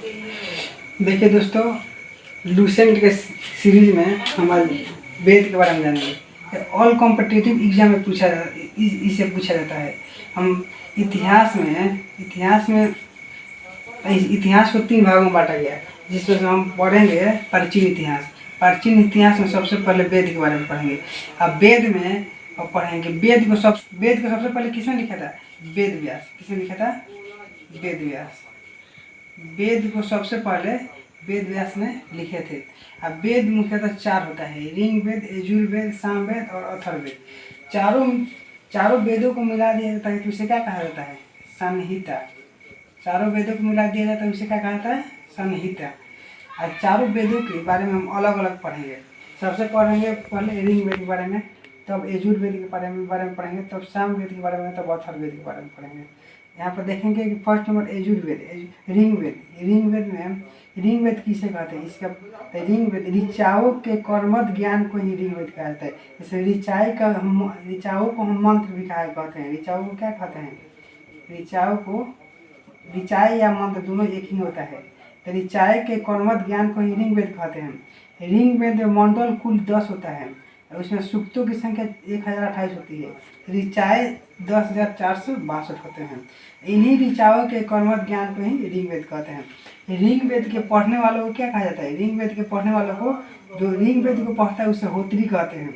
देखिए दोस्तों, लूसेंट के सीरीज में हम आज वेद के बारे में जानेंगे। ऑल कॉम्पिटिटिव एग्जाम में इसे पूछा जाता है। हम इतिहास को 3 भागों में बांटा गया है, जिसमें से हम पढ़ेंगे प्राचीन इतिहास। प्राचीन इतिहास में सबसे पहले वेद के बारे में पढ़ेंगे। अब वेद में पढ़ेंगे वेद को सबसे पहले किसने लिखा था? वेद व्यास। किसने लिखा था? वेद व्यास। वेद को सबसे पहले वेद व्यास ने लिखे थे। अब वेद मुख्यतः 4 होता है: ऋग वेद, यजुर्वेद, सामवेद और अथर्ववेद। चारों वेदों को मिला दिया जाता है तो उसे क्या कहा जाता है? संहिता। चारों वेदों को मिला दिया जाता है उसे क्या कहा जाता है? संहिता। और चारों वेदों के बारे में हम अलग अलग पढ़ेंगे। सबसे पढ़ेंगे पहले ऋग वेद के बारे में, तब यजुर्वेद के बारे में पढ़ेंगे, तब सामवेद के बारे में, तब अथर्ववेद के बारे में पढ़ेंगे। यहाँ पर देखेंगे कि फर्स्ट नंबर यजुर्वेद, ऋग्वेद किसे कहते हैं? इसका ऋग्वेद ऋचाओं के कर्मठ ज्ञान को ही ऋग्वेद कहा जाता है। जैसे ऋचाओं को हम मंत्र भी कहते हैं। ऋचाओं को क्या कहते हैं? ऋचाई या मंत्र दोनों एक ही होता है। तो ऋचाई के कर्मठ ज्ञान को ही ऋग्वेद कहते हैं। ऋग्वेद मंडल कुल 10 होता है, उसमें सूक्तों की संख्या 1028 होती है। ऋचाएँ 10,462 होते हैं। इन्हीं ऋचाओं के कर्मठ ज्ञान को ही ऋग्वेद कहते हैं। ऋग्वेद के पढ़ने वालों को क्या कहा जाता है? ऋग्वेद के पढ़ने वालों को, जो ऋग्वेद को पढ़ता है उसे होत्री कहते हैं।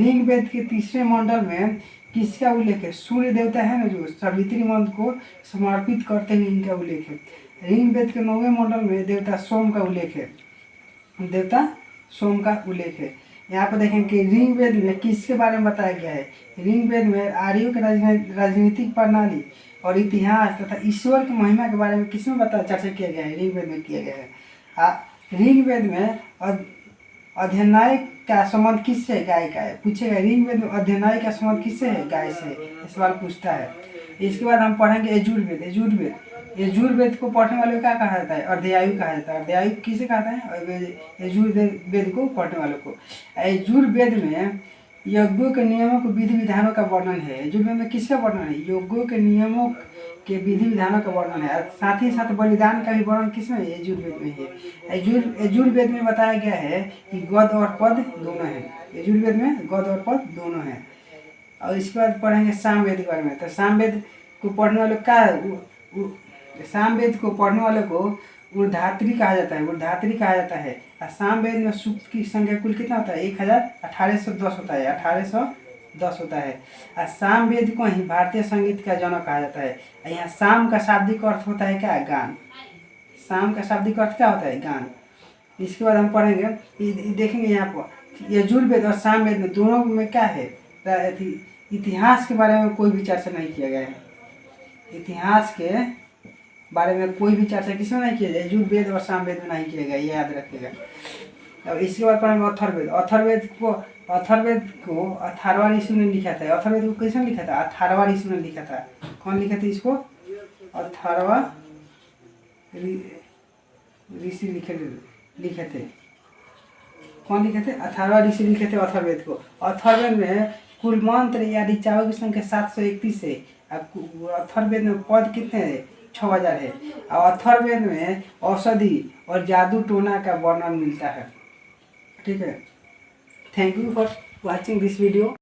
ऋग्वेद के 3रे मंडल में किसका उल्लेख है? सूर्य देवता है ना, जो सावित्री मंत्र को समर्पित करते हुए इनका उल्लेख है। ऋग्वेद के 9वें मंडल में देवता सोम का उल्लेख है। यहाँ पर देखें कि ऋग्वेद में किसके बारे में बताया गया है? ऋग्वेद में आर्यों के राजनीतिक प्रणाली और इतिहास तथा ईश्वर की महिमा के बारे में किसमें चर्चा किया गया है? ऋग्वेद में किया गया है। ऋग्वेद में अध्ययनाय का संबंध किससे है? गाय का है। पूछेगा ऋग्वेद में अध्ययनाय का संबंध किससे है? गाय से। इस सवाल पूछता है। इसके बाद हम पढ़ेंगे यजुर्वेद को पढ़ने वाले को क्या कहा जाता है? अर्धयायु कहा जाता है। अर्धयायु किसे कहता है? यजुर्वेद को पढ़ने वालों को। यजुर्वेद में यज्ञों के नियमों के विधि विधानों का वर्णन है। यजुर्वेद में किसका वर्णन है? यज्ञों के नियमों के विधि विधानों का वर्णन है। साथ ही साथ बलिदान का भी वर्णन किसमें है? यजुर्वेद में है। यजुर्वेद में बताया गया है कि गद और पद दोनों हैं। यजुर्वेद में गद और पद दोनों हैं। और इसके बाद पढ़ेंगे सामवेद के बारे में। तो सामवेद को पढ़ने वाले को ऊर्धात्री कहा जाता है। और सामवेद में सूक्त की संख्या कुल कितना होता है? 1810 होता है। 1810 होता है। और सामवेद को ही भारतीय संगीत का जनक कहा जाता है। यहाँ साम का शाब्दिक अर्थ होता है क्या? गान। साम का शाब्दिक अर्थ क्या होता है? गान। इसके बाद हम पढ़ेंगे, देखेंगे यहाँ पर यजुर्वेद और सामवेद में दोनों में क्या है? इतिहास के बारे में कोई भी चर्चा नहीं किया गया है। इतिहास के बारे में कोई भी चर्चा किसमें नहीं किया जाए? यजुर्वेद और सामवेद में नहीं किया गया, ये याद रखिएगा। अब इसके बाद पढ़ेंगे अथर्ववेद। अथर्ववेद को अथर्वा ऋषि ने लिखा था। अथर्ववेद को किसने लिखा था? अथर्वा ऋषि ने लिखा था। कौन लिखा था इसको? अथर्वा ऋषि लिखे थे। कौन लिखे थे? अथर्वा ऋषि लिखे थे अथर्ववेद को। अथर्ववेद में कुल मंत्र या ऋचाओं की संख्या 731 है। अथर्ववेद में पद कितने हैं? 6000 है। और अथर्ववेद में औषधि और जादू टोना का वर्णन मिलता है। ठीक है। Thank you for watching this video.